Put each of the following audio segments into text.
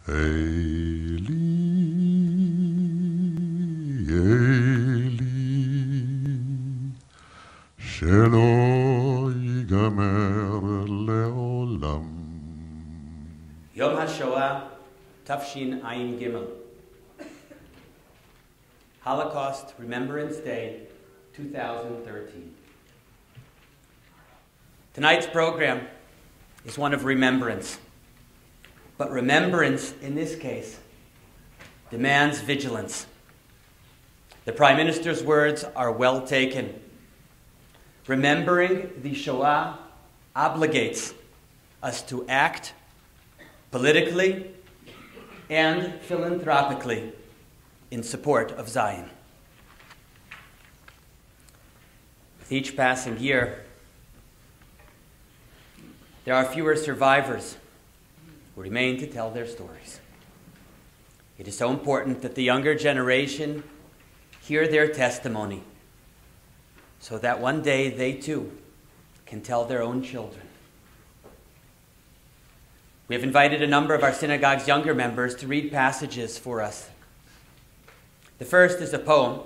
Eli, Eli, שלא ייגמר לעולם. Yom HaShoah, Tafshin Ayin Gimel. Holocaust Remembrance Day, 2013. Tonight's program is one of remembrance. But remembrance, in this case, demands vigilance. The Prime Minister's words are well taken. Remembering the Shoah obligates us to act politically and philanthropically in support of Zion. With each passing year, there are fewer survivors who remain to tell their stories. It is so important that the younger generation hear their testimony so that one day they too can tell their own children. We have invited a number of our synagogue's younger members to read passages for us. The first is a poem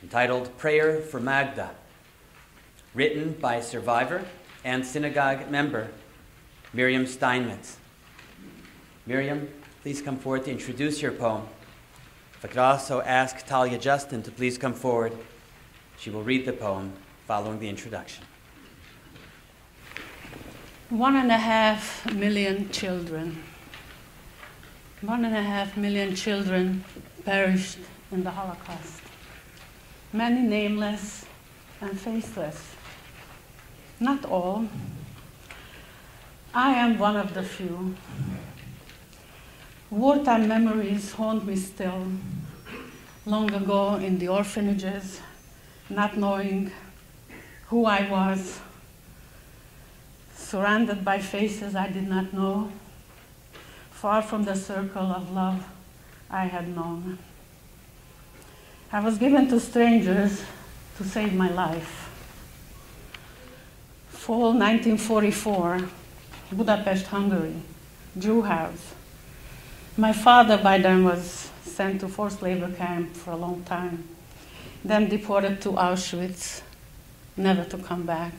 entitled Prayer for Magda, written by survivor and synagogue member Miriam Steinmetz. Miriam, please come forward to introduce your poem. If I could also ask Talia Justin to please come forward. She will read the poem following the introduction. 1.5 million children. 1.5 million children perished in the Holocaust. Many nameless and faceless. Not all. I am one of the few. Wartime memories haunt me still. Long ago in the orphanages, not knowing who I was, surrounded by faces I did not know, far from the circle of love I had known. I was given to strangers to save my life. Fall 1944, Budapest, Hungary, Jew house. My father by then was sent to forced labor camp for a long time, then deported to Auschwitz, never to come back.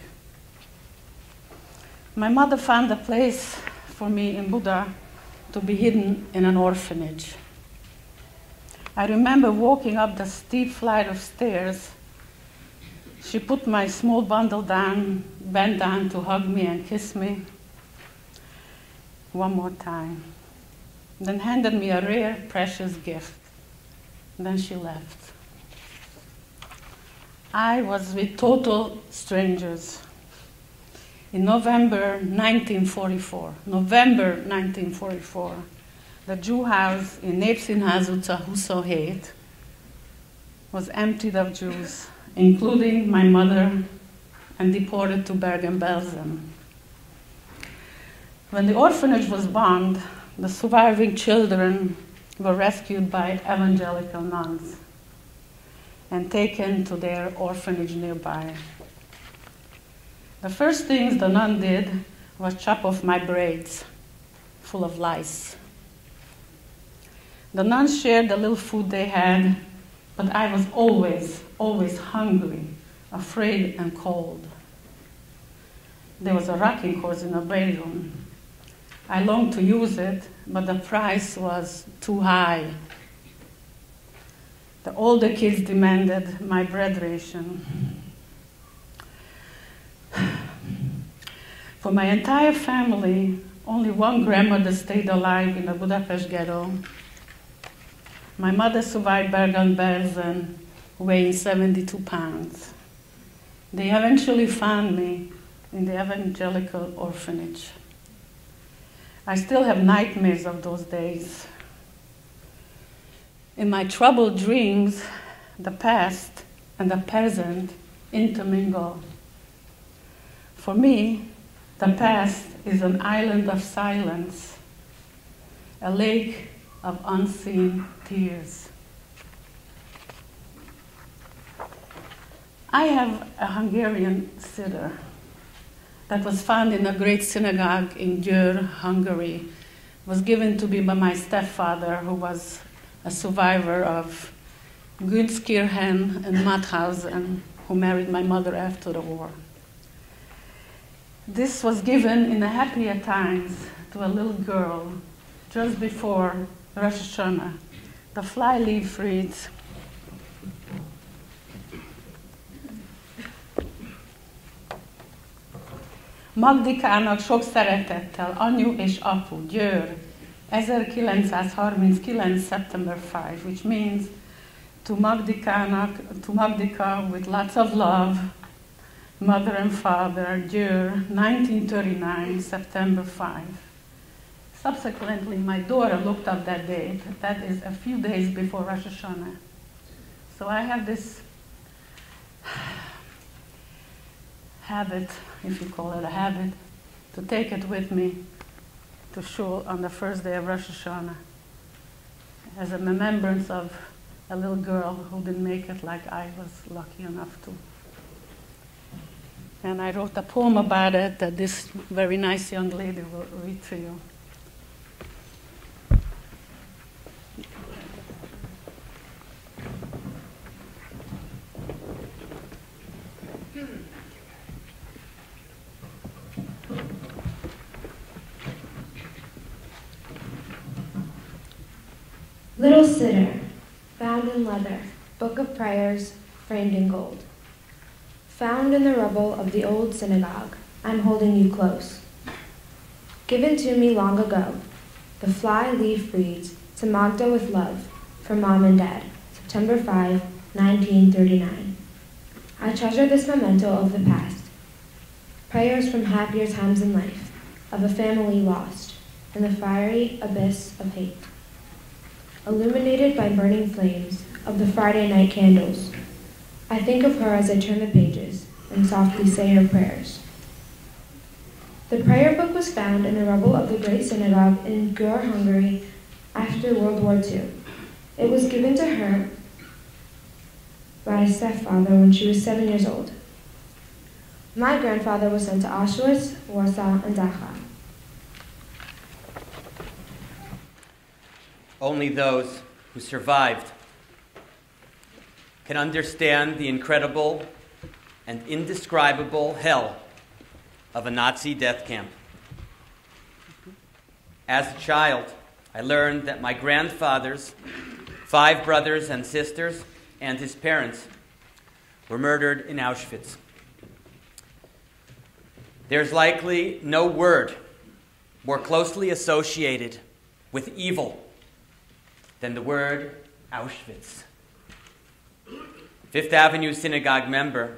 My mother found a place for me in Buda to be hidden in an orphanage. I remember walking up the steep flight of stairs. She put my small bundle down, bent down to hug me and kiss me one more time, then handed me a rare, precious gift. Then she left. I was with total strangers. In November 1944, the Jew house in Népszínház utca 27 was emptied of Jews, including my mother, and deported to Bergen-Belsen. When the orphanage was bombed, the surviving children were rescued by evangelical nuns and taken to their orphanage nearby. The first things the nun did was chop off my braids, full of lice. The nuns shared the little food they had, but I was always hungry, afraid, and cold. There was a rocking horse in the braid room. I longed to use it, but the price was too high. The older kids demanded my bread ration. For my entire family, only one grandmother stayed alive in the Budapest ghetto. My mother survived Bergen-Belsen, weighing 72 pounds. They eventually found me in the evangelical orphanage. I still have nightmares of those days. In my troubled dreams, the past and the present intermingle. For me, the past is an island of silence, a lake of unseen tears. I have a Hungarian siddur that was found in a great synagogue in Győr, Hungary, was given to me by my stepfather, who was a survivor of Gunskirchen and Mauthausen, who married my mother after the war. This was given in the happier times to a little girl just before Rosh Hashanah. The flyleaf reads, Magdikának sok szeretettel, anyu és apu, Győr, 1939. September 5, which means to Magdika with lots of love, mother and father, Győr, 1939, September 5. Subsequently, my daughter looked up that date. That is a few days before Rosh Hashanah. So I have this habit, if you call it a habit, to take it with me to shul on the first day of Rosh Hashanah as a remembrance of a little girl who didn't make it like I was lucky enough to. And I wrote a poem about it that this very nice young lady will read to you. Little sitter, bound in leather, book of prayers, framed in gold. Found in the rubble of the old synagogue, I'm holding you close. Given to me long ago, the fly leaf reads, to Magda with love, from Mom and Dad, September 5, 1939. I treasure this memento of the past. Prayers from happier times in life, of a family lost, in the fiery abyss of hate. Illuminated by burning flames of the Friday night candles, I think of her as I turn the pages and softly say her prayers. The prayer book was found in the rubble of the great synagogue in Győr, Hungary after World War II. It was given to her by a stepfather when she was 7 years old. My grandfather was sent to Auschwitz, Warsaw, and Dachau. Only those who survived can understand the incredible and indescribable hell of a Nazi death camp. As a child, I learned that my grandfather's 5 brothers and sisters and his parents were murdered in Auschwitz. There's likely no word more closely associated with evil than the word Auschwitz. Fifth Avenue Synagogue member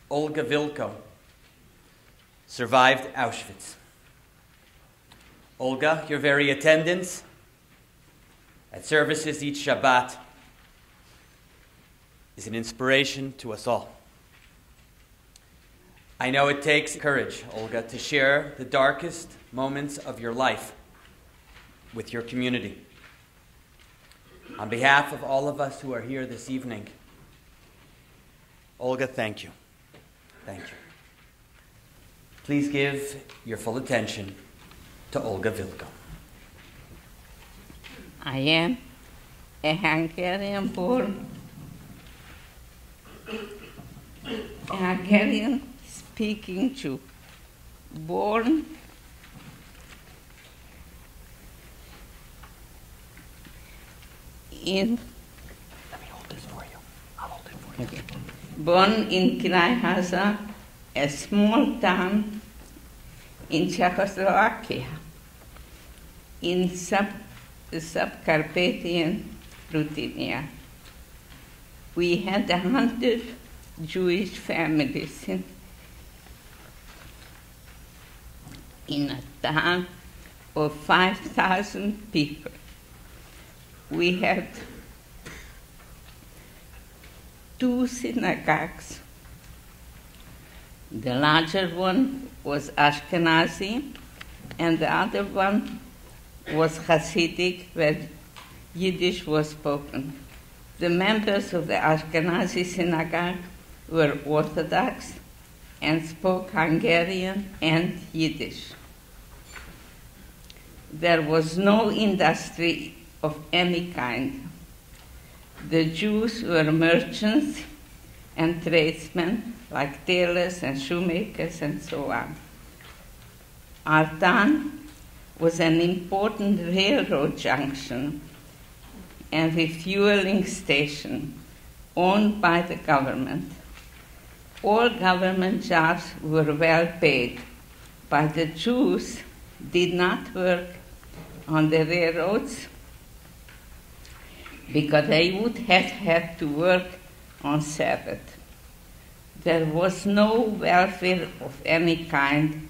Olga Vilko survived Auschwitz. Olga, your very attendance at services each Shabbat is an inspiration to us all. I know it takes courage, Olga, to share the darkest moments of your life with your community. On behalf of all of us who are here this evening, Olga, thank you. Thank you. Please give your full attention to Olga Vilko. I am a Hungarian born, a Hungarian speaking Jew, born in. Let me hold this for you. I'll hold it for you. Okay. Born in Krájháza, a small town in Czechoslovakia, in subcarpathian Ruthenia. We had 100 Jewish families in a town of 5,000 people. We had 2 synagogues. The larger one was Ashkenazi, and the other one was Hasidic, where Yiddish was spoken. The members of the Ashkenazi synagogue were Orthodox and spoke Hungarian and Yiddish. there was no industry of any kind. The Jews were merchants and tradesmen, like tailors and shoemakers and so on. Our town was an important railroad junction and refueling station owned by the government. All government jobs were well paid, but the Jews did not work on the railroads because they would have had to work on Sabbath. There was no welfare of any kind,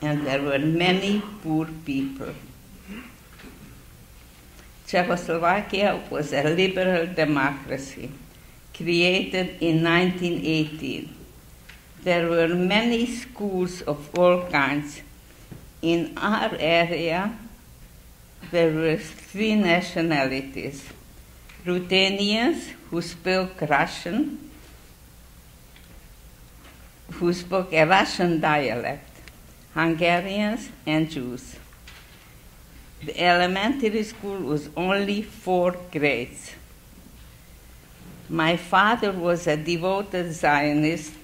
and there were many poor people. Czechoslovakia was a liberal democracy created in 1918. There were many schools of all kinds. In our area, there were 3 nationalities: Ruthenians, who spoke Russian, who spoke a Russian dialect, Hungarians, and Jews. The elementary school was only 4 grades. My father was a devoted Zionist.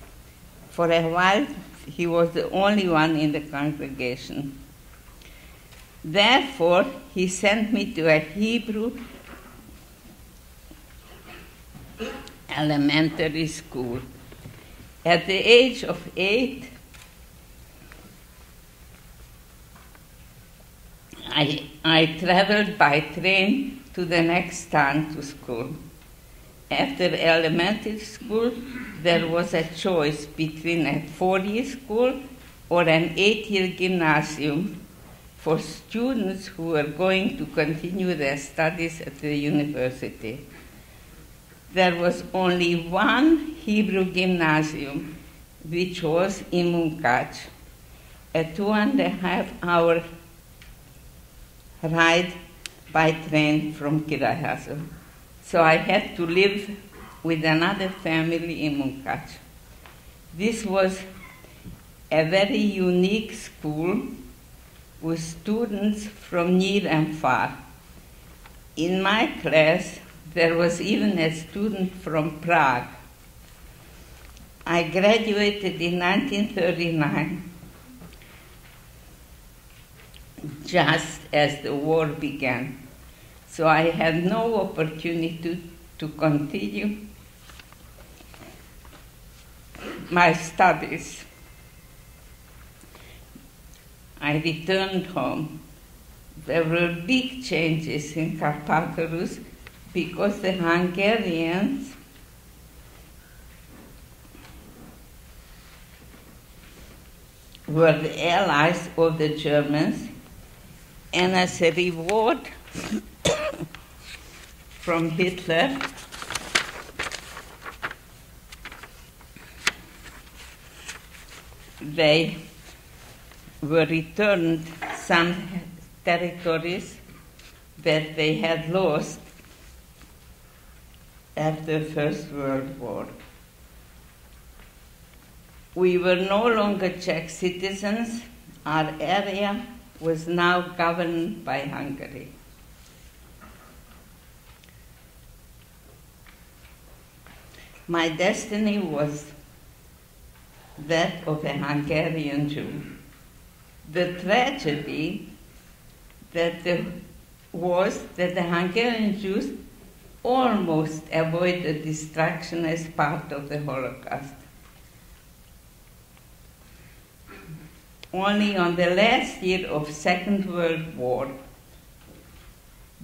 For a while, he was the only one in the congregation. Therefore, he sent me to a Hebrew elementary school. At the age of 8, I traveled by train to the next town to school. After elementary school, there was a choice between a 4-year school or an 8-year gymnasium for students who were going to continue their studies at the university. There was only one Hebrew gymnasium, which was in Munkac, a 2.5-hour ride by train from Kirajazo. So I had to live with another family in Munkac. This was a very unique school with students from near and far. In my class, there was even a student from Prague. I graduated in 1939, just as the war began. So I had no opportunity to continue my studies. I returned home. There were big changes in Karpathorus because the Hungarians were the allies of the Germans, and as a reward from Hitler, they were returned some territories that they had lost after the First World War. We were no longer Czech citizens. Our area was now governed by Hungary. My destiny was that of a Hungarian Jew. The tragedy was that the Hungarian Jews almost avoided destruction as part of the Holocaust. Only on the last year of Second World War,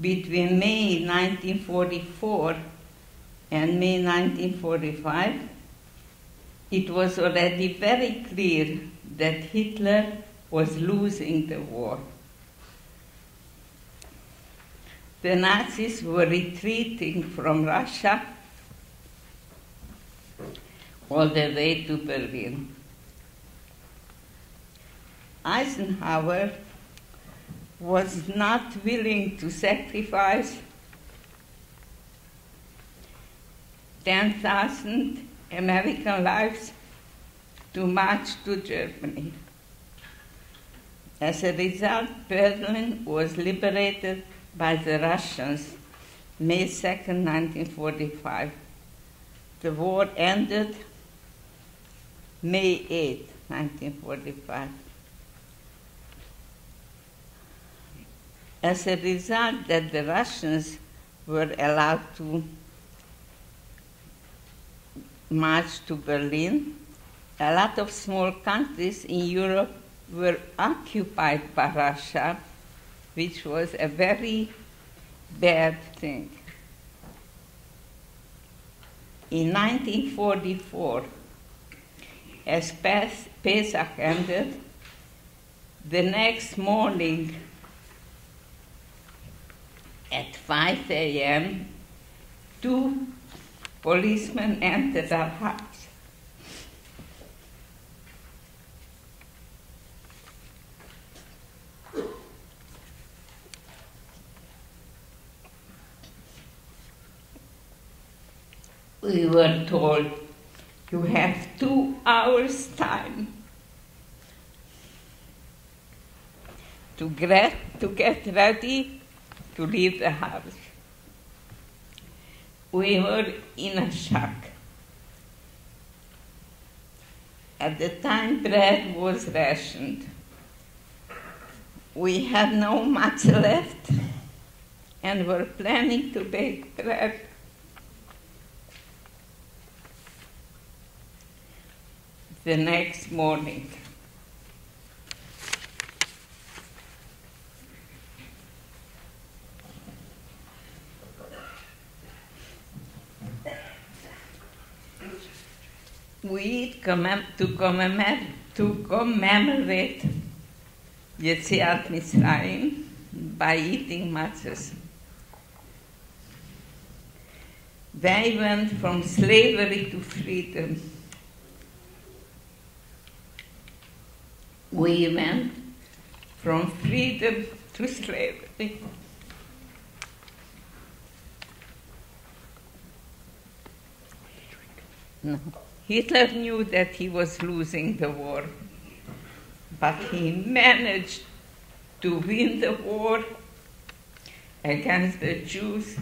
between May 1944 and May 1945, it was already very clear that Hitler was losing the war. The Nazis were retreating from Russia all the way to Berlin. Eisenhower was not willing to sacrifice 10,000 American lives to march to Germany. As a result, Berlin was liberated by the Russians May 2nd, 1945. The war ended May 8th, 1945. As a result that the Russians were allowed to march to Berlin, a lot of small countries in Europe were occupied by Russia, which was a very bad thing. In 1944, as Pesach ended, the next morning at 5 a.m., 2 policemen entered our house. We were told, you have 2 hours time to get ready to leave the house. We were in a shock. At the time, bread was rationed. We had no much left and were planning to bake bread. The next morning, we to commemorate Yetziat Mitzrayim by eating matzahs. They went from slavery to freedom. We went from freedom to slavery. No. Hitler knew that he was losing the war, but he managed to win the war against the Jews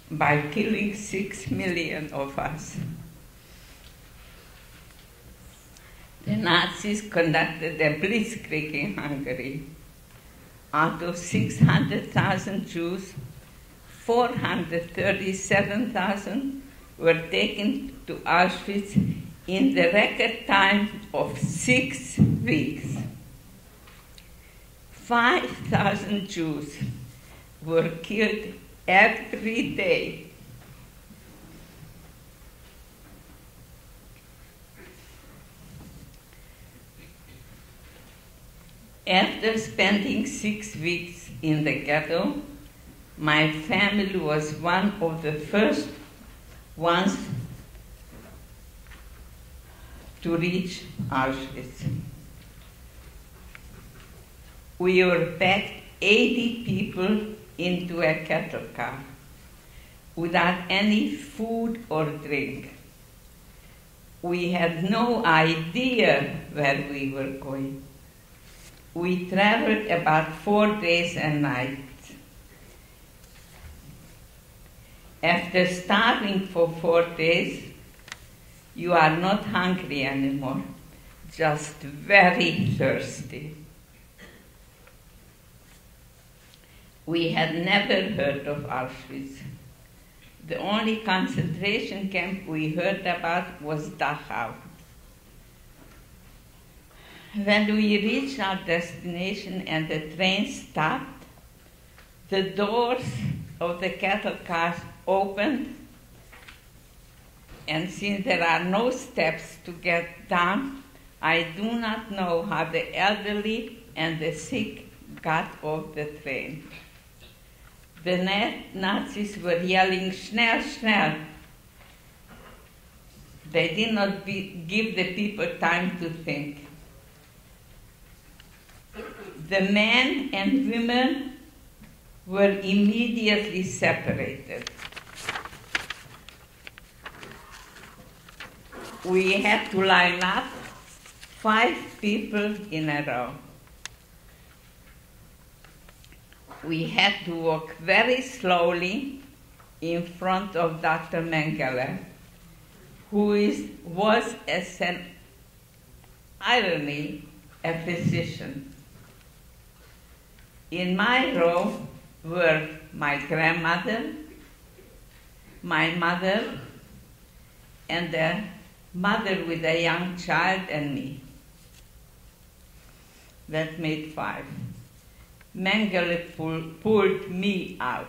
by killing 6 million of us. The Nazis conducted a blitzkrieg in Hungary. Out of 600,000 Jews, 437,000 were taken to Auschwitz in the record time of 6 weeks. 5,000 Jews were killed every day. After spending 6 weeks in the ghetto, my family was one of the first ones to reach Auschwitz. We were packed 80 people into a cattle car without any food or drink. We had no idea where we were going. We traveled about 4 days and nights. After starving for 4 days, you are not hungry anymore, just very thirsty. We had never heard of Auschwitz. The only concentration camp we heard about was Dachau. When we reached our destination and the train stopped, the doors of the cattle cars opened, and since there are no steps to get down, I do not know how the elderly and the sick got off the train. The Nazis were yelling, "Schnell, schnell." They did not give the people time to think. The men and women were immediately separated. We had to line up 5 people in a row. we had to walk very slowly in front of Dr. Mengele, who was, as an irony, a physician. In my row were my grandmother, my mother, and a mother with a young child and me. That made 5. Mengele pulled me out.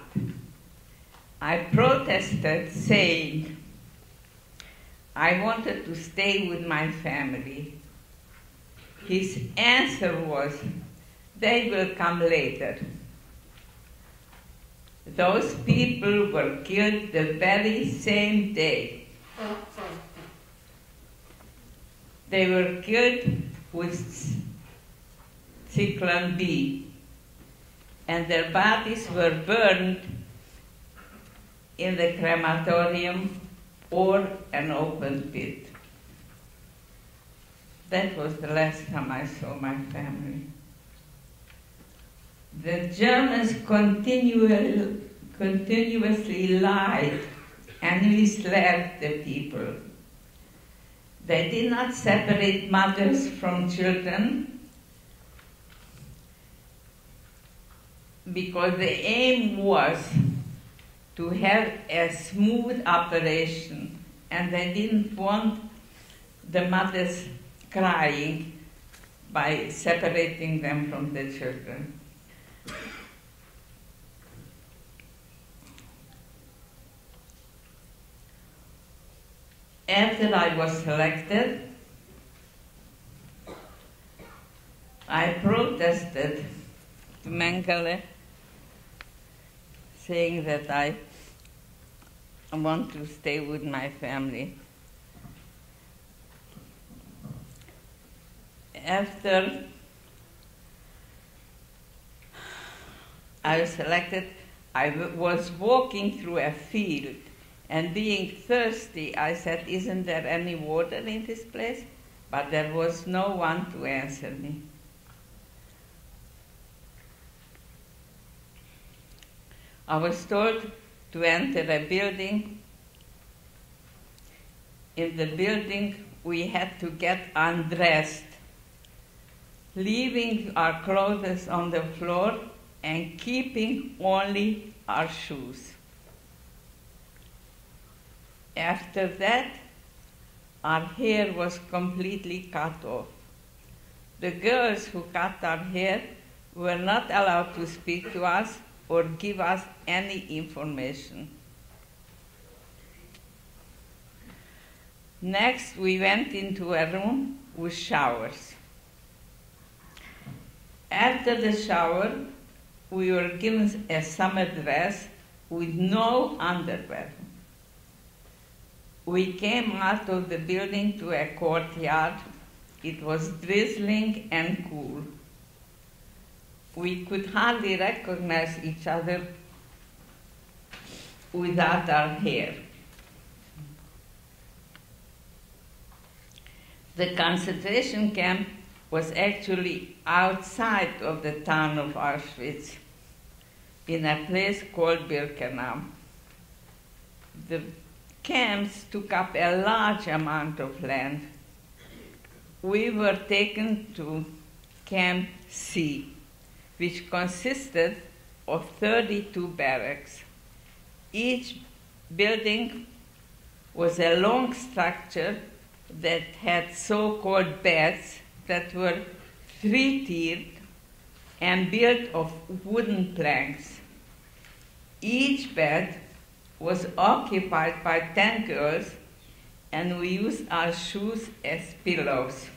I protested, saying I wanted to stay with my family. His answer was, "They will come later." Those people were killed the very same day. They were killed with Cyclone B, and their bodies were burned in the crematorium or an open pit. That was the last time I saw my family. The Germans continuously lied and misled the people. They did not separate mothers from children because the aim was to have a smooth operation, and they didn't want the mothers crying by separating them from the children. After I was selected, I protested to Mengele, saying that I want to stay with my family. After I was selected, I was walking through a field, and being thirsty, I said, "Isn't there any water in this place?" But there was no one to answer me. I was told to enter a building. In the building, we had to get undressed, leaving our clothes on the floor and keeping only our shoes. After that, our hair was completely cut off. The girls who cut our hair were not allowed to speak to us or give us any information. Next, we went into a room with showers. After the shower, we were given a summer dress with no underwear. We came out of the building to a courtyard. It was drizzling and cool. We could hardly recognize each other without our hair. The concentration camp was actually outside of the town of Auschwitz, in a place called Birkenau. The camps took up a large amount of land. We were taken to Camp C, which consisted of 32 barracks. Each building was a long structure that had so-called beds that were 3-tiered and built of wooden planks. Each bed was occupied by 10 girls, and we used our shoes as pillows.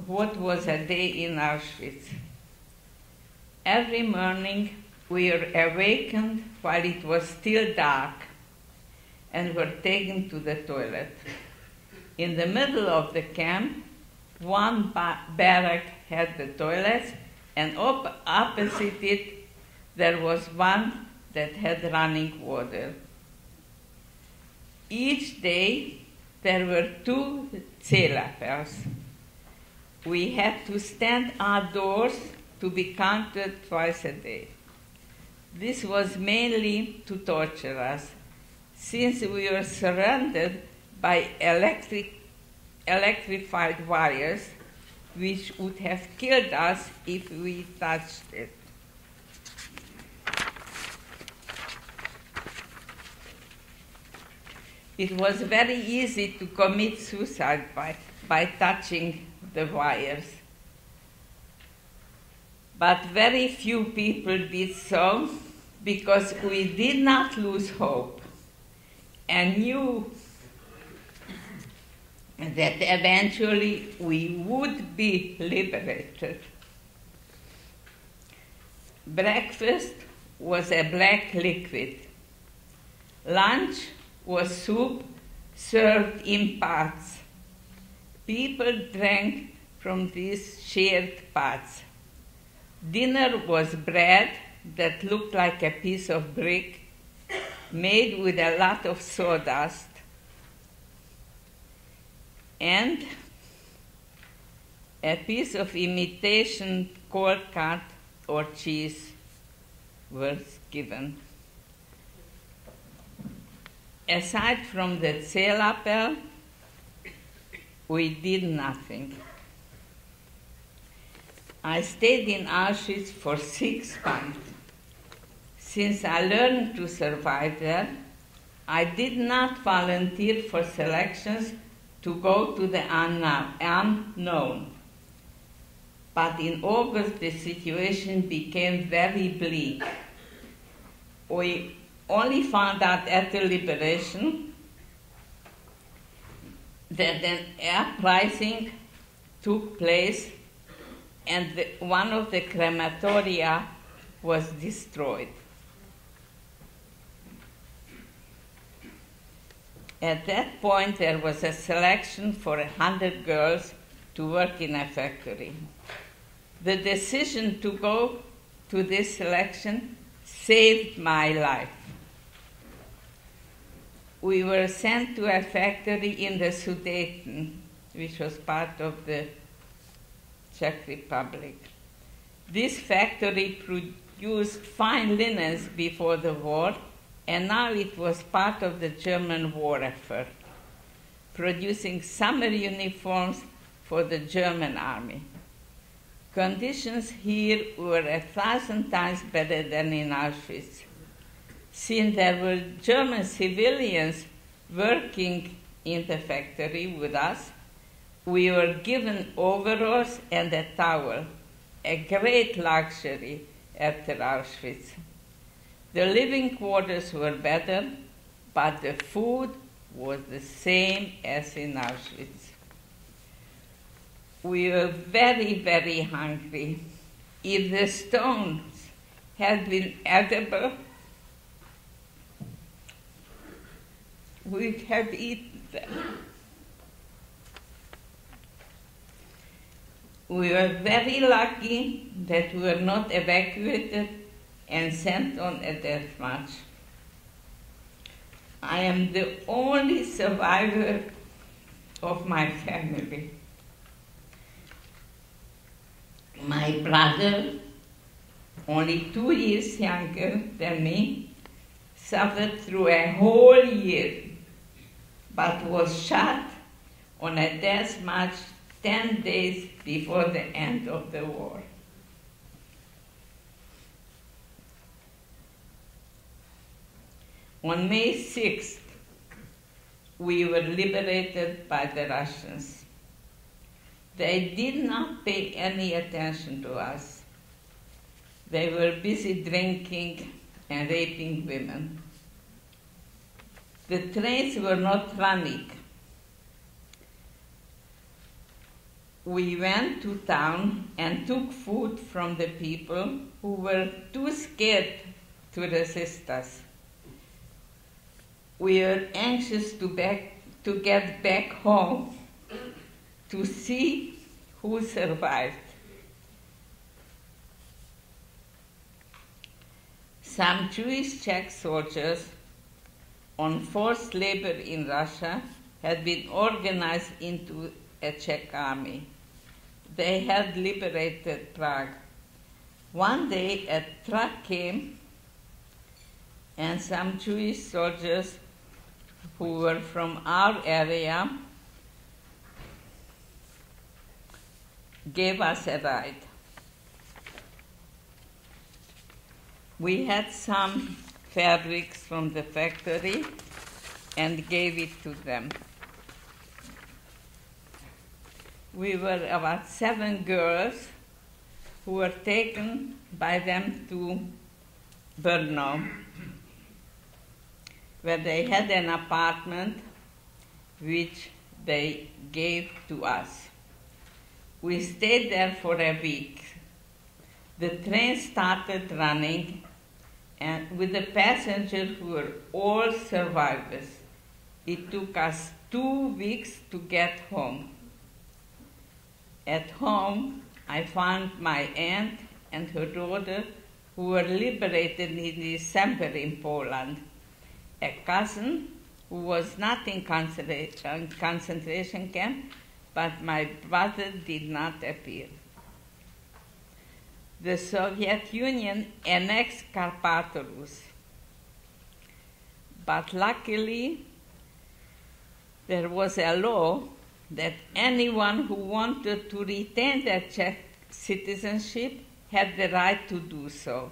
What was a day in Auschwitz? Every morning we were awakened while it was still dark and were taken to the toilet. In the middle of the camp, one barrack had the toilets, and opposite it there was one that had running water. Each day there were 2 Zählapers. we had to stand outdoors to be counted twice a day. This was mainly to torture us, since we were surrounded by electrified wires, which would have killed us if we touched it. It was very easy to commit suicide by touching the wires. But very few people did so because we did not lose hope and knew that eventually we would be liberated. Breakfast was a black liquid. Lunch was soup served in pots. People drank from these shared pots. Dinner was bread that looked like a piece of brick made with a lot of sawdust, and a piece of imitation cold cut or cheese was given. Aside from the Zählappell, we did nothing. I stayed in Auschwitz for 6 months. Since I learned to survive there, I did not volunteer for selections to go to the unknown. But in August, the situation became very bleak. We only found out at the liberation that an uprising took place and one of the crematoria was destroyed. At that point, there was a selection for 100 girls to work in a factory. The decision to go to this selection saved my life. We were sent to a factory in the Sudeten, which was part of the Czech Republic. This factory produced fine linens before the war, and now it was part of the German war effort, producing summer uniforms for the German army. Conditions here were 1,000 times better than in Auschwitz. Since there were German civilians working in the factory with us, we were given overalls and a towel, a great luxury after Auschwitz. The living quarters were better, but the food was the same as in Auschwitz. We were very, very hungry. If the stones had been edible, we'd have eaten them. We were very lucky that we were not evacuated and sent on a death march. I am the only survivor of my family. My brother, only 2 years younger than me, suffered through a whole year, but was shot on a death march 10 days before the end of the war. On May 6th, we were liberated by the Russians. They did not pay any attention to us. They were busy drinking and raping women. The trains were not running. We went to town and took food from the people who were too scared to resist us. We were anxious to get back home to see who survived. Some Jewish Czech soldiers on forced labor in Russia had been organized into a Czech army. they had liberated Prague. One day a truck came and some Jewish soldiers who were from our area gave us a ride. We had some fabrics from the factory and gave it to them. We were about 7 girls who were taken by them to Brno, where they had an apartment which they gave to us. We stayed there for a week. The train started running, and with the passengers who were all survivors. It took us 2 weeks to get home. At home, I found my aunt and her daughter who were liberated in December in Poland, a cousin who was not in concentration camp, but my brother did not appear. The Soviet Union annexed Carpathos, but luckily there was a law that anyone who wanted to retain their Czech citizenship had the right to do so.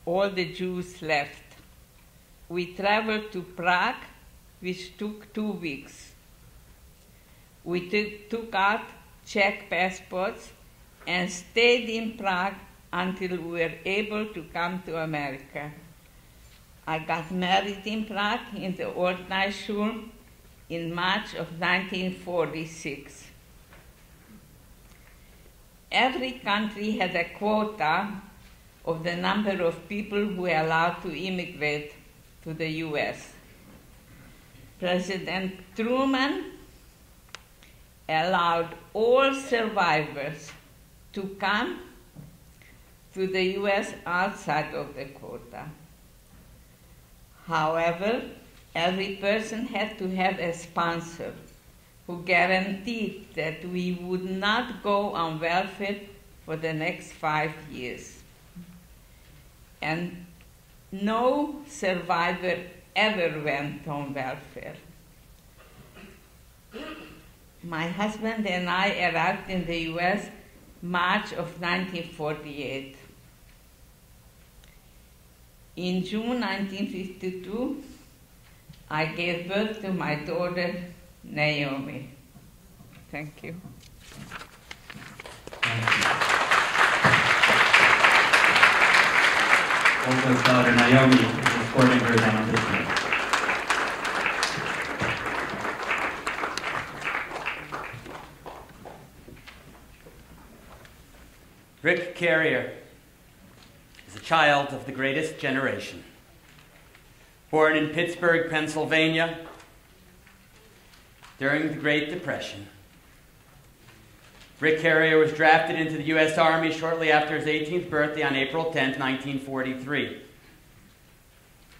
All the Jews left. We traveled to Prague, which took 2 weeks. We took out Czech passports and stayed in Prague until we were able to come to America. I got married in Prague in the Ordnance Schule in March of 1946. Every country had a quota of the number of people who were allowed to immigrate to the US. President Truman allowed all survivors to come to the US outside of the quota. However, every person had to have a sponsor who guaranteed that we would not go on welfare for the next 5 years. And no survivor ever went on welfare. My husband and I arrived in the US March of 1948. In June 1952, I gave birth to my daughter, Naomi. Thank you. Thank you. Olga's daughter, Naomi, is escorting her down this way. Rick Carrier is a child of the greatest generation. Born in Pittsburgh, Pennsylvania, during the Great Depression. Rick Carrier was drafted into the U.S. Army shortly after his 18th birthday on April 10, 1943.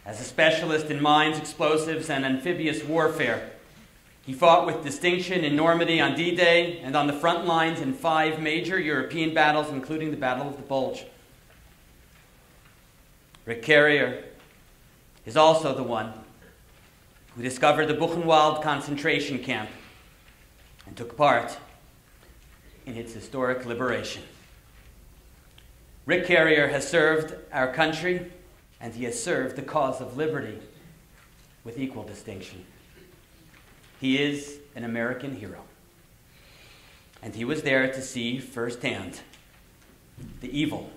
As a specialist in mines, explosives, and amphibious warfare, he fought with distinction in Normandy on D-Day and on the front lines in 5 major European battles, including the Battle of the Bulge. Rick Carrier is also the one who discovered the Buchenwald concentration camp and took part in its historic liberation. Rick Carrier has served our country, and he has served the cause of liberty with equal distinction. He is an American hero, and he was there to see firsthand the evil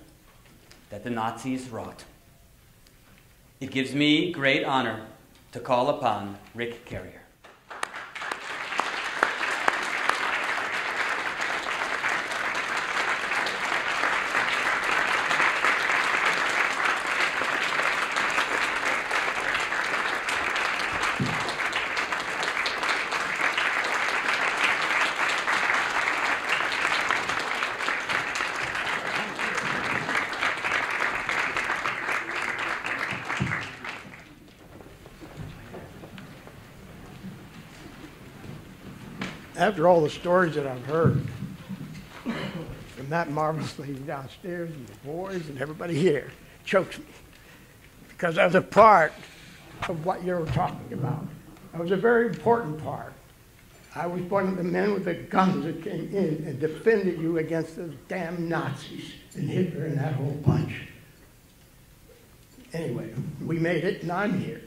that the Nazis wrought. It gives me great honor to call upon Rick Carrier. after all the stories that I've heard from that marvelous lady downstairs and the boys and everybody here, chokes me. Because I was a part of what you were talking about. I was a very important part. I was one of the men with the guns that came in and defended you against those damn Nazis and Hitler and that whole bunch. Anyway, we made it, and I'm here.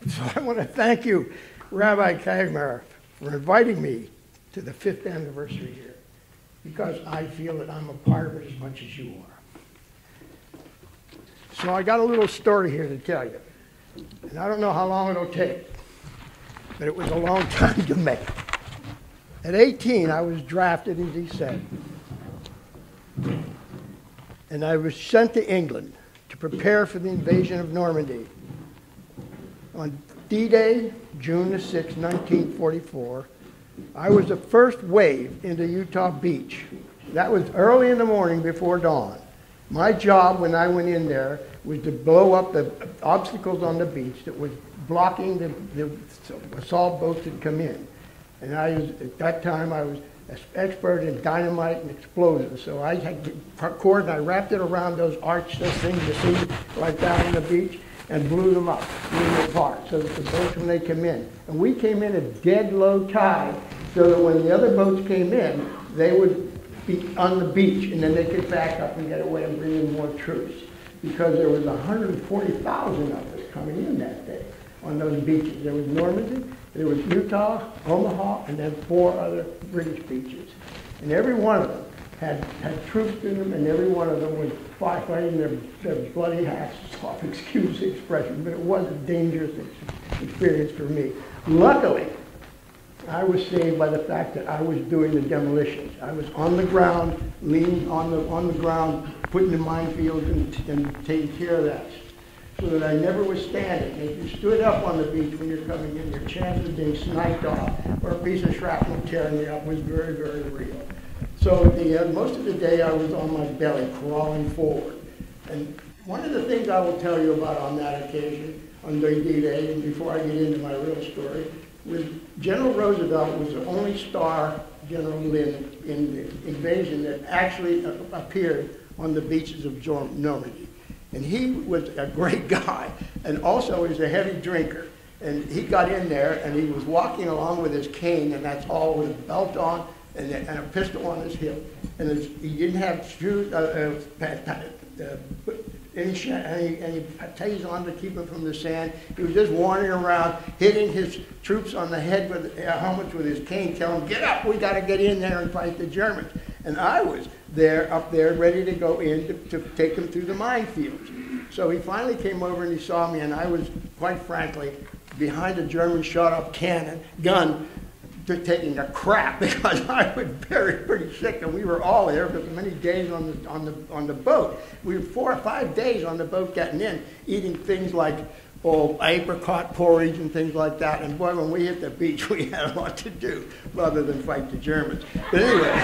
So I want to thank you, Rabbi Kagmer, for inviting me to the 5th anniversary here, because I feel that I'm a part of it as much as you are. So I got a little story here to tell you, and I don't know how long it'll take, but it was a long time to make. At 18, I was drafted, as he said, and I was sent to England to prepare for the invasion of Normandy. On D-Day, June the 6th, 1944, I was the first wave into Utah Beach. That was early in the morning before dawn. My job when I went in there was to blow up the obstacles on the beach that was blocking the assault boats that come in. And at that time, I was an expert in dynamite and explosives. So I had cord and I wrapped it around those things you see like that on the beach, and blew them up, blew them apart, so that the boats, when they come in. And we came in at dead low tide, so that when the other boats came in, they would be on the beach, and then they could back up and get away and bring in more troops. Because there was 140,000 of us coming in that day on those beaches. There was Normandy, there was Utah, Omaha, and then 4 other British beaches. And every one of them had troops in them, and every one of them was fighting their bloody hats off, excuse the expression, but it was a dangerous experience for me. Luckily, I was saved by the fact that I was doing the demolitions. I was on the ground, leaning on the ground, putting the minefields and taking care of that, so that I never was standing. If you stood up on the beach when you're coming in, your chance of being sniped off or a piece of shrapnel tearing you up was very, very real. So most of the day I was on my belly, crawling forward. And one of the things I will tell you about on that occasion, on D-Day, and before I get into my real story, was General Roosevelt was the only star general in the invasion that actually appeared on the beaches of Normandy. And he was a great guy, and also he was a heavy drinker. And he got in there, and he was walking along with his cane, and that's all, with a belt on, and a pistol on his hip. And he didn't have shoes, any tays on to keep him from the sand. He was just wandering around, hitting his troops on the head with helmets with his cane, telling them, "Get up, we got to get in there and fight the Germans." And I was up there, ready to go in to take them through the minefields. So he finally came over and he saw me, and I was, quite frankly, behind a German shot-up gun, taking a crap, because I was pretty sick, and we were all there for many days on the boat. We were 4 or 5 days on the boat getting in, eating things like apricot porridge and things like that. And boy, when we hit the beach, we had a lot to do rather than fight the Germans. But anyway,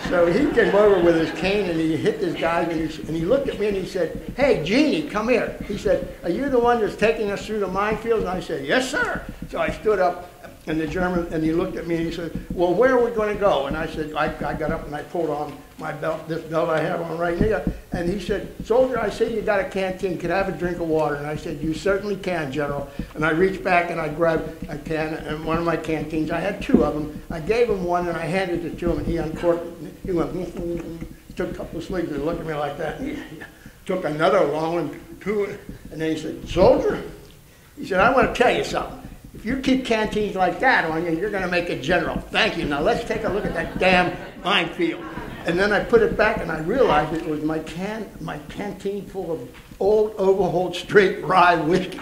so he came over with his cane and he hit this guy, and he looked at me and he said, "Hey, Jeannie, come here." He said, "Are you the one that's taking us through the minefields?" And I said, "Yes, sir." So I stood up. And the German, and he looked at me and he said, "Well, where are we going to go?" And I said, I got up and I pulled on my belt, this belt I have on right here. And he said, "Soldier, I see you got a canteen. Could I have a drink of water?" And I said, "You certainly can, General." And I reached back and I grabbed a can, and one of my canteens. I had 2 of them. I gave him one and I handed it to him, and he uncorked it. He went, took a couple of swigs and looked at me like that. He took another long one, 2, and then he said, "Soldier," he said, "I want to tell you something. If you keep canteens like that on you, you're going to make a general. Thank you. Now let's take a look at that damn minefield." And then I put it back, and I realized it was my canteen full of old overhauled straight rye whiskey.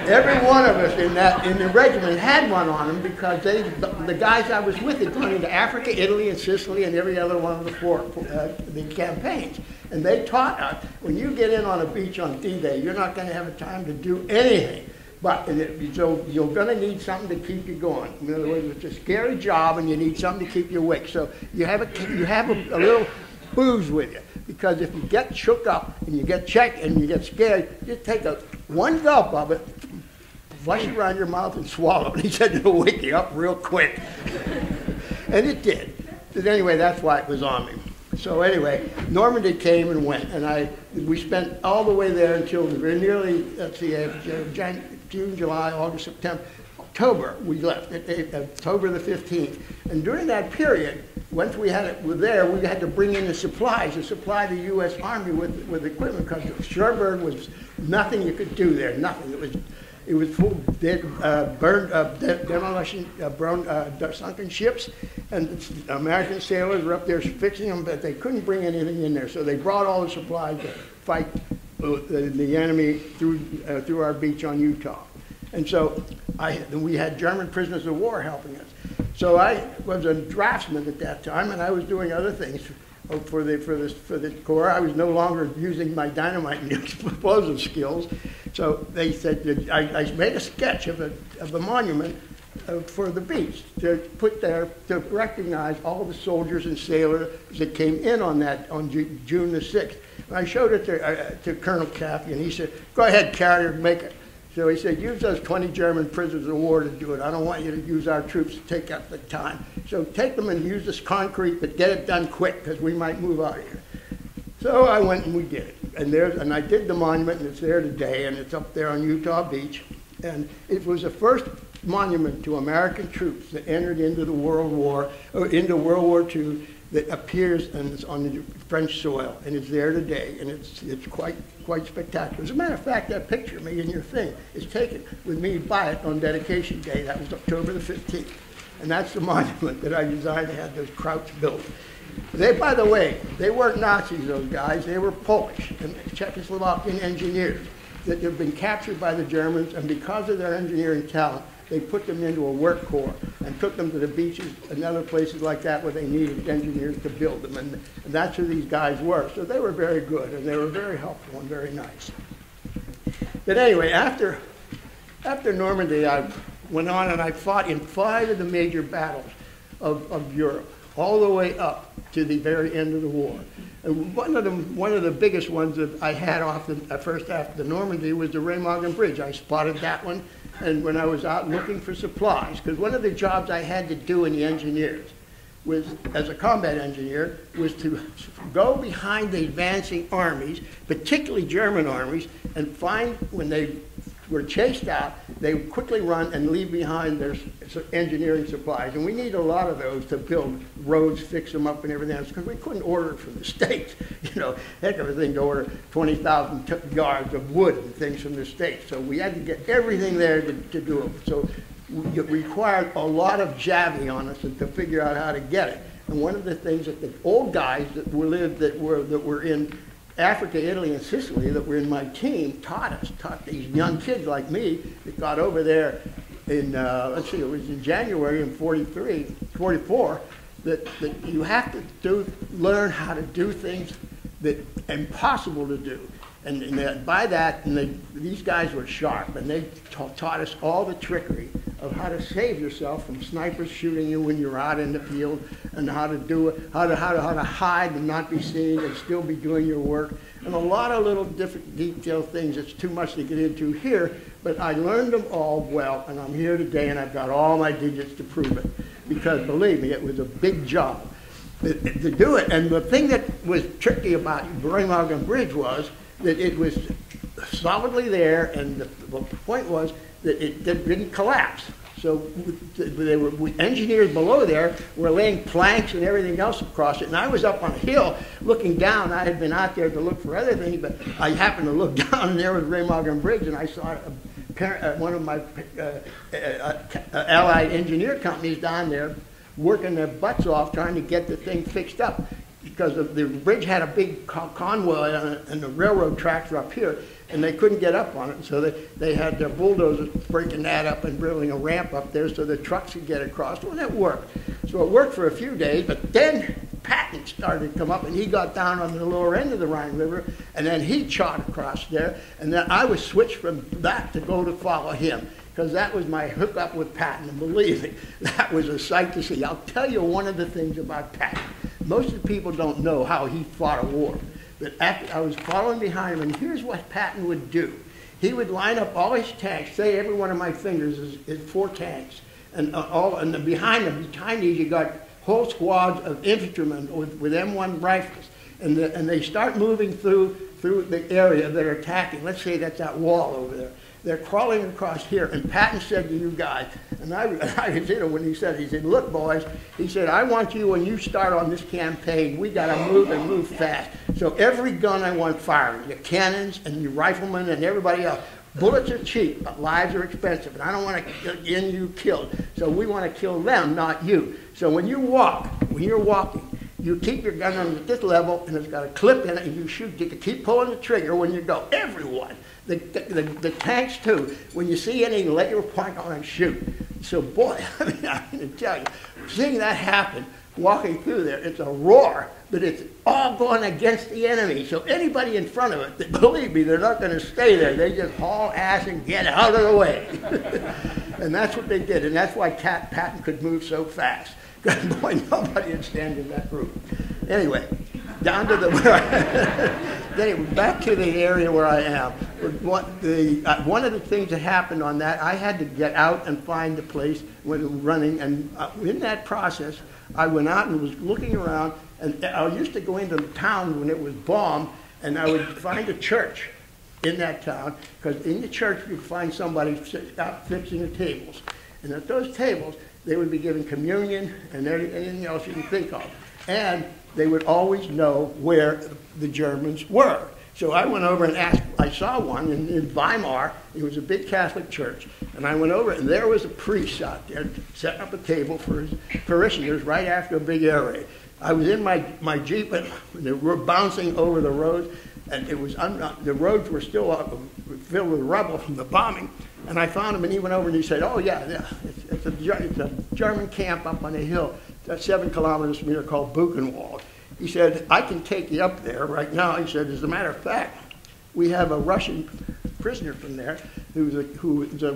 Every one of us in the regiment had one on them, because the guys I was with had gone into Africa, Italy, and Sicily, and every other one of the campaigns. And they taught us, when you get in on a beach on D-Day, you're not going to have time to do anything. So you're going to need something to keep you going. In other words, it's a scary job, and you need something to keep you awake. So you have a little booze with you, because if you get shook up and you get checked and you get scared, just take one gulp of it, flush it around your mouth and swallow it. He said it'll wake you up real quick. And it did. But anyway, that's why it was on me. So anyway, Normandy came and went, and we spent all the way there until nearly, let's see, June, July, August, September, October we left, October the 15th. And during that period, once we were there, we had to bring in the supplies to supply the U.S. Army with equipment, because Cherbourg was nothing you could do there, nothing. It was full of demolition, sunken ships, and American sailors were up there fixing them, but they couldn't bring anything in there. So they brought all the supplies to fight the enemy through our beach on Utah. And so we had German prisoners of war helping us. So I was a draftsman at that time, and I was doing other things for the Corps. I was no longer using my dynamite and explosive skills. So they said that I made a sketch of a monument for the beach to put there to recognize all the soldiers and sailors that came in on June the 6th. And I showed it to Colonel Caffey, and he said, "Go ahead, Carrier, make it." So he said, "Use those 20 German prisoners of war to do it. I don't want you to use our troops to take up the time. So take them and use this concrete, but get it done quick, because we might move out of here." So I went and we did it. And I did the monument, and it's there today, and it's up there on Utah Beach. And it was the first monument to American troops that entered into the World War, or into World War II, that appears on the French soil, and it's there today, and it's quite spectacular. As a matter of fact, that picture of me in your thing is taken with me by it on dedication day. That was October the 15th, and that's the monument that I designed to have those krauts built. By the way, they weren't Nazis, those guys. They were Polish and Czechoslovakian engineers that had been captured by the Germans, and because of their engineering talent, they put them into a work corps and took them to the beaches and other places like that where they needed engineers to build them. And that's who these guys were. So they were very good, and they were very helpful and very nice. But anyway, after Normandy, I went on and I fought in 5 of the major battles of Europe, all the way up to the very end of the war. And one of the biggest ones that I had first after the Normandy was the Remagen Bridge. I spotted that one. And when I was out looking for supplies, because one of the jobs I had to do in the engineers was, as a combat engineer, was to go behind the advancing armies, particularly German armies, and find when they were chased out, they would quickly run and leave behind their engineering supplies. And we need a lot of those to build roads, fix them up and everything else, because we couldn't order it from the States. You know, heck of a thing to order 20,000 yards of wood and things from the States. So we had to get everything there to do it. So it required a lot of jabbing on us to figure out how to get it. And one of the things that the old guys that were in Africa, Italy, and Sicily that were in my team taught these young kids like me that got over there in, let's see, it was in January in 44, that you have to learn how to do things that are impossible to do. And by that, these guys were sharp, and they taught us all the trickery of how to save yourself from snipers shooting you when you're out in the field, and how to hide and not be seen and still be doing your work, and a lot of little different detailed things. It's too much to get into here, but I learned them all well, and I'm here today, and I've got all my digits to prove it, because believe me, it was a big job to do it. And the thing that was tricky about Remagen Bridge was that it was solidly there, and the point was that it didn't collapse. So engineers below there were laying planks and everything else across it, and I was up on a hill looking down. I had been out there to look for other things, but I happened to look down, and there was Remagen Bridge, and I saw one of my allied engineer companies down there working their butts off trying to get the thing fixed up, because the bridge had a big convoy on it, and the railroad tracks were up here, and they couldn't get up on it. So they had their bulldozers breaking that up and building a ramp up there so the trucks could get across. Well, that worked. So it worked for a few days, but then Patton started to come up, and he got down on the lower end of the Rhine River, and then he shot across there, and then I was switched from that to go to follow him, because that was my hookup with Patton, and believe me, that was a sight to see. I'll tell you one of the things about Patton most of the people don't know how he fought a war. But after I was following behind him, and here's what Patton would do. He would line up all his tanks. Say every one of my fingers is 4 tanks. And behind them, behind these, you got whole squads of infantrymen with M1 rifles. And they start moving through the area they're attacking. Let's say that's that wall over there. They're crawling across here, and Patton said to you guys, and I did it when he said, look, boys, he said, I want you, when you start on this campaign, we got to move and move fast. So every gun I want firing, your cannons and your riflemen and everybody else, bullets are cheap, but lives are expensive, and I don't want to get you killed. So we want to kill them, not you. So when you're walking, you keep your gun on at this level, and it's got a clip in it, and you shoot. You can keep pulling the trigger when you go. Everyone. The tanks, too. When you see anything, let your point on and shoot. So, boy, I mean, I'm going to tell you, seeing that happen, walking through there, it's a roar, but it's all going against the enemy. So anybody in front of it, believe me, they're not going to stay there. They just haul ass and get out of the way. And that's what they did, and that's why Patton could move so fast. Because, boy, nobody would stand in that group. Anyway, down to back to the area where I am. One of the things that happened on that, I had to get out and find the place when running, and in that process, I went out and was looking around, and I used to go into the town when it was bombed, and I would find a church in that town, because in the church you'd find somebody out fixing the tables. And at those tables, they would be giving communion and anything else you can think of. And they would always know where the Germans were. So I went over and asked, I saw one in Weimar. It was a big Catholic church. And I went over, and there was a priest out there setting up a table for his parishioners right after a big air raid. I was in my Jeep, and they were bouncing over the roads, and it was the roads were still filled with rubble from the bombing. And I found him, and he went over and he said, oh, yeah, it's a German camp up on a hill, 7 kilometers from here, called Buchenwald. He said, I can take you up there right now. He said, as a matter of fact, we have a Russian prisoner from there who was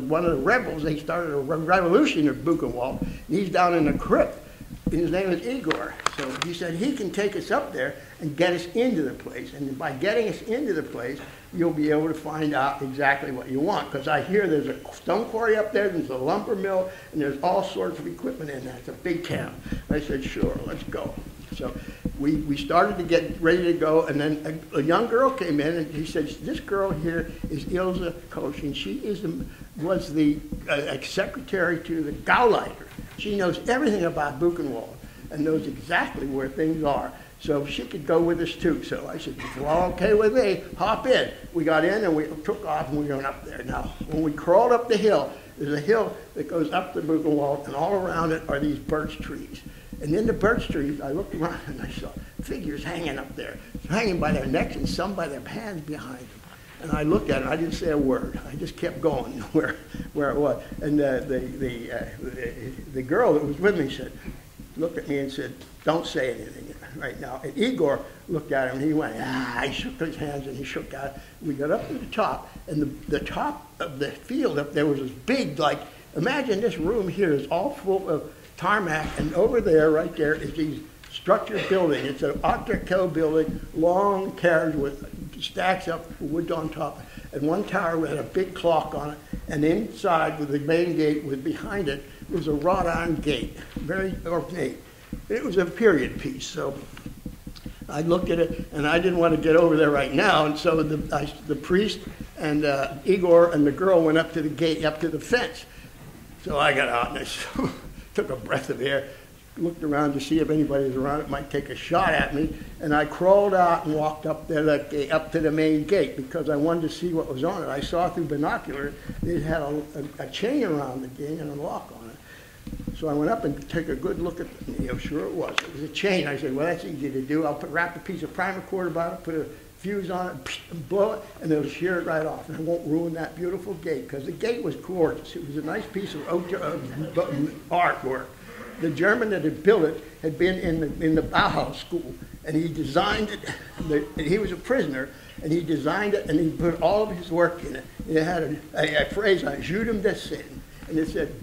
one of the rebels. They started a revolution at Buchenwald, and he's down in the crypt. And his name is Igor. So he said he can take us up there and get us into the place. And by getting us into the place, you'll be able to find out exactly what you want. Because I hear there's a stone quarry up there, there's a lumber mill, and there's all sorts of equipment in there. It's a big camp. I said, sure, let's go. So we started to get ready to go, and then a young girl came in, and he said, this girl here is Ilse Koch, she was the secretary to the Gauleiter. She knows everything about Buchenwald and knows exactly where things are. So she could go with us too. So I said, well, okay with me, hop in. We got in and we took off and we went up there. Now, when we crawled up the hill, there's a hill that goes up the Buchenwald, and all around it are these birch trees. And in the birch trees, I looked around and I saw figures hanging up there, hanging by their necks and some by their hands behind them. And I looked at it, I didn't say a word. I just kept going where it was. And the girl that was with me looked at me and said, don't say anything right now. And Igor looked at him and he went, he shook his hands and he shook out. We got up to the top, and the top of the field up there was this big, like, imagine this room here is all full of tarmac, and over there, right there, is these structured building. It's an Art Deco building, long carriage with stacks up wood on top, and one tower had a big clock on it, and inside with the main gate, behind it, was a wrought iron gate, very ornate. It was a period piece, so I looked at it, and I didn't want to get over there right now, and so the priest and Igor and the girl went up to the gate, up to the fence. So I got out and I took a breath of air, looked around to see if anybody was around that might take a shot at me, and I crawled out and walked up there, that gate, up to the main gate, because I wanted to see what was on it. I saw through binoculars it had a chain around the gate and a lock on it. So I went up and took a good look at it. Sure it was. It was a chain. I said, well, that's easy to do. I'll wrap a piece of primer cord about it, put a fuse on it, and blow it, and it'll shear it right off. And I won't ruin that beautiful gate, because the gate was gorgeous. It was a nice piece of artwork. The German that had built it had been in the Bauhaus school, and he designed it. He was a prisoner, and he designed it, and he put all of his work in it. It had a phrase on it, Judem des Sinn, and it said,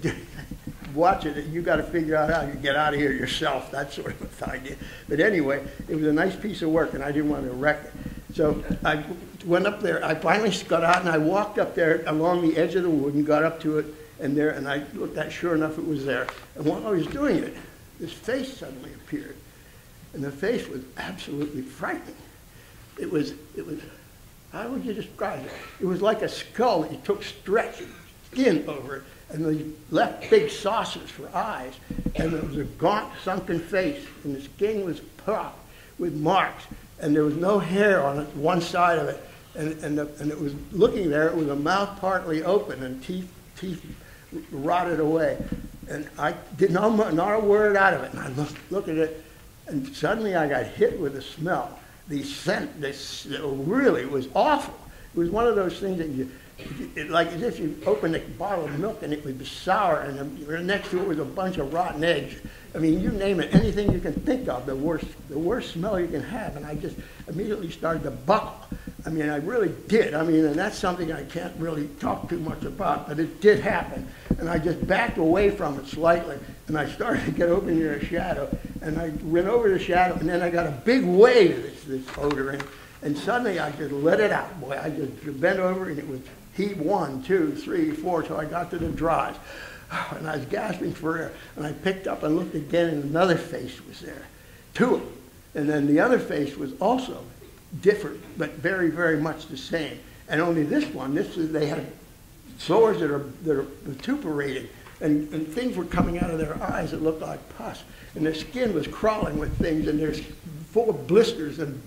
watch it, you got to figure out how you get out of here yourself, that sort of idea. But anyway, it was a nice piece of work, and I didn't want to wreck it. So I went up there. I finally got out, and I walked up there along the edge of the wood and got up to it, and I looked at, sure enough, it was there. And while I was doing it, this face suddenly appeared, and the face was absolutely frightening. It was, how would you describe it? It was like a skull that you took stretched skin over it, and they left big saucers for eyes, and it was a gaunt, sunken face, and the skin was popped with marks, and there was no hair on it, one side of it, and it was looking there. It was a mouth partly open, and teeth rotted away, and I did not a word out of it. And I looked at it, and suddenly I got hit with the smell. The scent, it really was awful. It was one of those things that like as if you opened a bottle of milk and it would be sour, and next to it was a bunch of rotten eggs. I mean, you name it, anything you can think of, the worst smell you can have. And I just immediately started to buckle. I mean, I really did. I mean, and that's something I can't really talk too much about, but it did happen. And I just backed away from it slightly, and I started to get over near a shadow, and I went over the shadow, and then I got a big wave of this odor, and suddenly I just let it out. Boy, I just bent over, and it was heat 1, 2, 3, 4, till I got to the dries. And I was gasping for air, and I picked up and looked again, and another face was there, 2 of them. And then the other face was also different, but very, very much the same. And only this one, they had sores that are vituperating, and things were coming out of their eyes that looked like pus. And their skin was crawling with things, and they're full of blisters and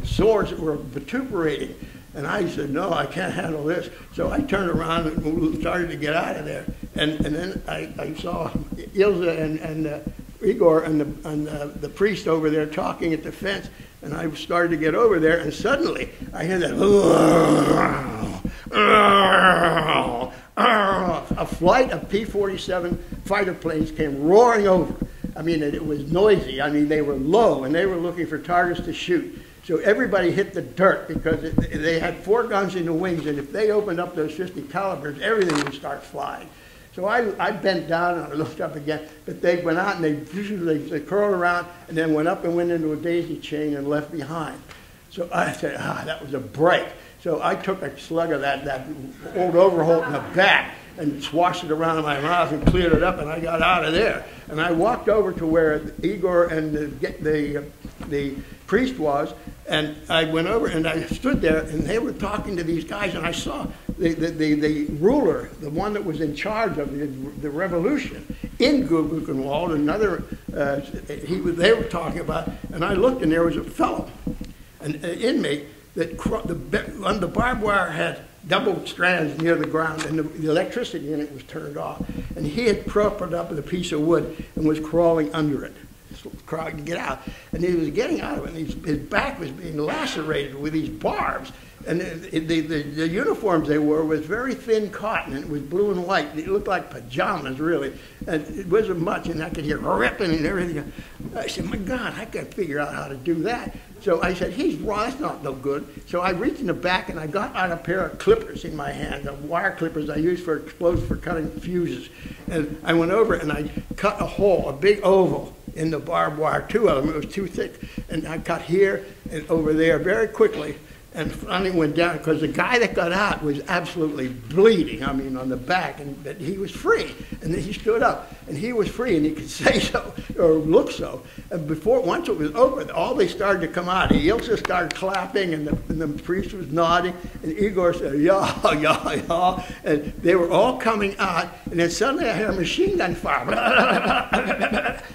sores that were vituperating. And I said, no, I can't handle this. So I turned around and started to get out of there. And then I saw Ilza and Igor and the priest over there talking at the fence. And I started to get over there, and suddenly I hear that, a flight of P-47 fighter planes came roaring over. I mean, it was noisy. I mean, they were low, and they were looking for targets to shoot. So everybody hit the dirt because they had 4 guns in the wings, and if they opened up those 50 calibers, everything would start flying. So I bent down and I looked up again, but they went out and they curled around and then went up and went into a daisy chain and left behind. So I said, that was a break. So I took a slug of that old Overholt in the back and swashed it around my mouth and cleared it up, and I got out of there. And I walked over to where Igor and the priest was, and I went over and I stood there, and they were talking to these guys, and I saw the ruler, the one that was in charge of the revolution in Buchenwald, another, they were talking about, and I looked, and there was a fellow, an inmate, that the barbed wire had double strands near the ground, and the electricity in it was turned off. And he had propped up with a piece of wood and was crawling under it, trying to get out. And he was getting out of it, and his back was being lacerated with these barbs. And the uniforms they wore was very thin cotton, and it was blue and white. And it looked like pajamas, really. And it wasn't much, and I could hear ripping and everything. I said, my God, I got to figure out how to do that. So I said, he's raw, that's not no good. So I reached in the back, and I got out a pair of clippers in my hand, the wire clippers I use for explosives for cutting fuses. And I went over, and I cut a hole, a big oval, in the barbed wire, 2 of them. It was too thick. And I cut here and over there very quickly. And finally went down, because the guy that got out was absolutely bleeding, I mean, on the back, but he was free. And then he stood up, and he was free, and he could say so, or look so. And once it was over, all they started to come out. Ilsa started clapping, and the priest was nodding, and Igor said, yeah, yeah, yeah. And they were all coming out, and then suddenly I heard a machine gun fire.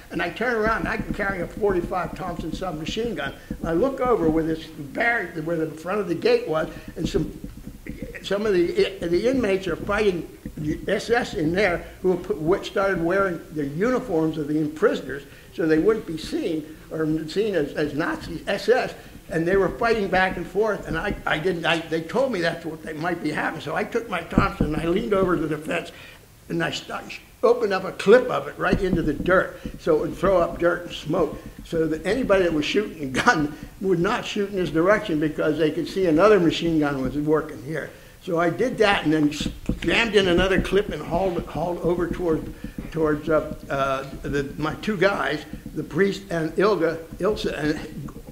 And I turn around, and I can carry a 45 Thompson submachine gun. And I look over where this barrack, where the front of the gate was, and some of the inmates are fighting the SS in there, who started wearing the uniforms of the prisoners, so they wouldn't be seen as Nazi SS. And they were fighting back and forth, and they told me that's what they might be having. So I took my Thompson and I leaned over to the fence, and I opened up a clip of it right into the dirt, so it would throw up dirt and smoke, so that anybody that was shooting a gun would not shoot in this direction, because they could see another machine gun was working here. So I did that and then jammed in another clip and hauled over towards my two guys, the priest and Ilsa, and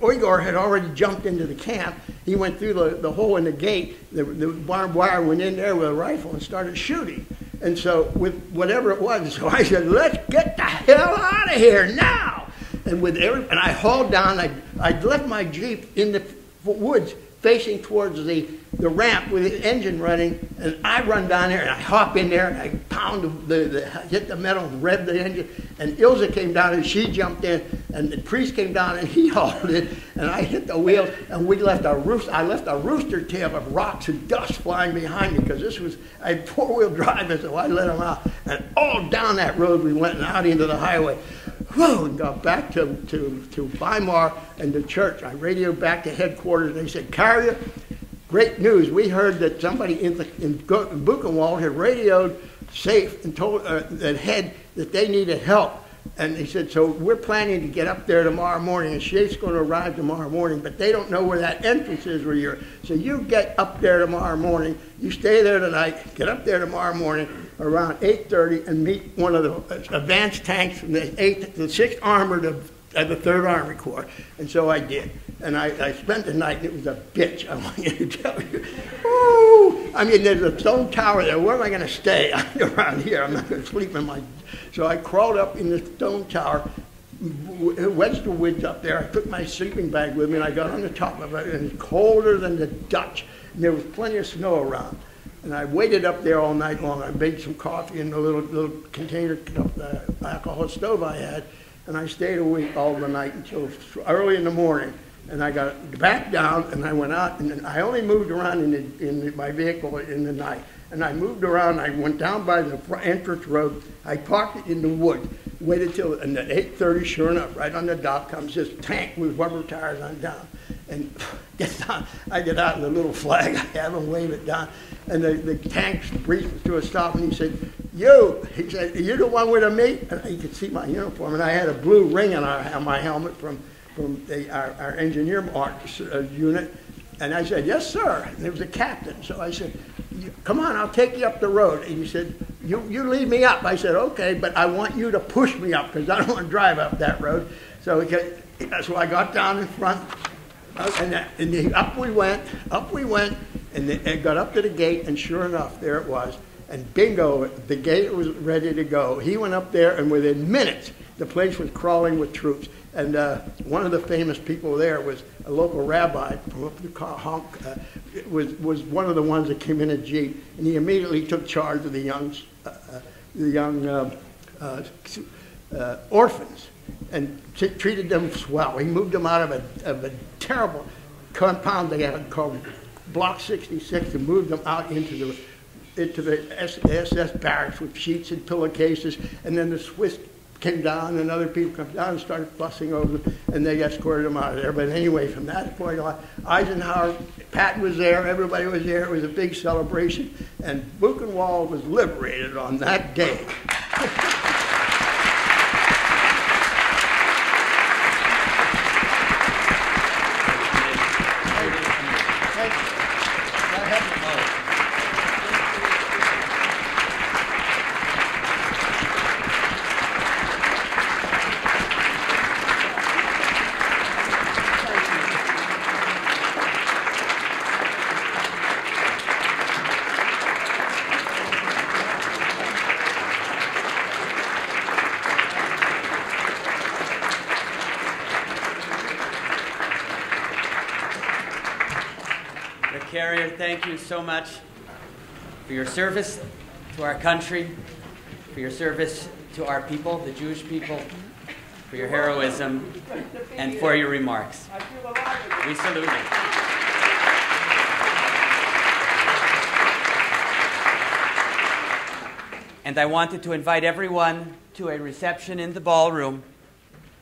Olga had already jumped into the camp. He went through the hole in the gate. The barbed wire went in there with a rifle and started shooting. And so with whatever it was, so I said, let's get the hell out of here now. And and I hauled down, I'd left my Jeep in the woods facing towards the ramp with the engine running, and I run down there and I hop in there and I pound hit the metal and rev the engine, and Ilsa came down and she jumped in, and the priest came down and he hauled it, and I hit the wheels, and I left a rooster tail of rocks and dust flying behind me, because I had four-wheel drive, and so I let them out, and all down that road we went and out into the highway. Whew, and got back to Weimar and the church. I radioed back to headquarters, and they said, Carrier, great news. We heard that somebody in Buchenwald had radioed SAFE and told that they needed help. And he said, so we're planning to get up there tomorrow morning, and SAFE's going to arrive tomorrow morning, but they don't know where that entrance is where you're. So you get up there tomorrow morning, you stay there tonight, get up there tomorrow morning around 8:30 and meet one of the advanced tanks from the 6th Armored of the 3rd Army Corps. And so I did. And I spent the night, and it was a bitch, I want you to tell you. Woo! I mean, there's a stone tower there. Where am I going to stay around here? I'm not going to sleep in my... So I crawled up in the stone tower, wedged the woods up there. I took my sleeping bag with me, and I got on the top of it, and it's colder than the Dutch. And there was plenty of snow around. And I waited up there all night long. I made some coffee in the little container alcohol stove I had, and I stayed awake all the night until early in the morning. And I got back down, and I went out, and I only moved around in my vehicle in the night. And I moved around, I went down by the entrance road, I parked it in the woods, waited till, and at 8:30, sure enough, right on the dock comes this tank with rubber tires on down. And I get out in the little flag I have and wave it down. And the tank breezes to a stop, and he said, he said, you the one with me? And he could see my uniform, and I had a blue ring on my helmet from our engineer unit. And I said, yes, sir. And it was a captain. So I said, come on, I'll take you up the road. And he said, you lead me up. I said, okay, but I want you to push me up because I don't want to drive up that road. So I got down in front, and up we went, and got up to the gate, and sure enough, there it was. And bingo, the gate was ready to go. He went up there, and within minutes, the place was crawling with troops. And one of the famous people there was a local rabbi from up the was one of the ones that came in a Jeep, and he immediately took charge of the young orphans and treated them swell. He moved them out of a terrible compound they had called Block 66 and moved them out into the SS barracks with sheets and pillowcases, and then the Swiss came down, and other people came down and started fussing over them, and they escorted them out of there. But anyway, from that point on, Eisenhower, Pat was there, everybody was there. It was a big celebration, and Buchenwald was liberated on that day. Thank you so much for your service to our country, for your service to our people, the Jewish people, for your heroism, and for your remarks. We salute you. And I wanted to invite everyone to a reception in the ballroom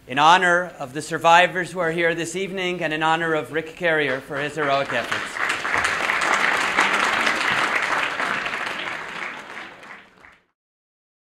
in honor of the survivors who are here this evening and in honor of Rick Carrier for his heroic efforts.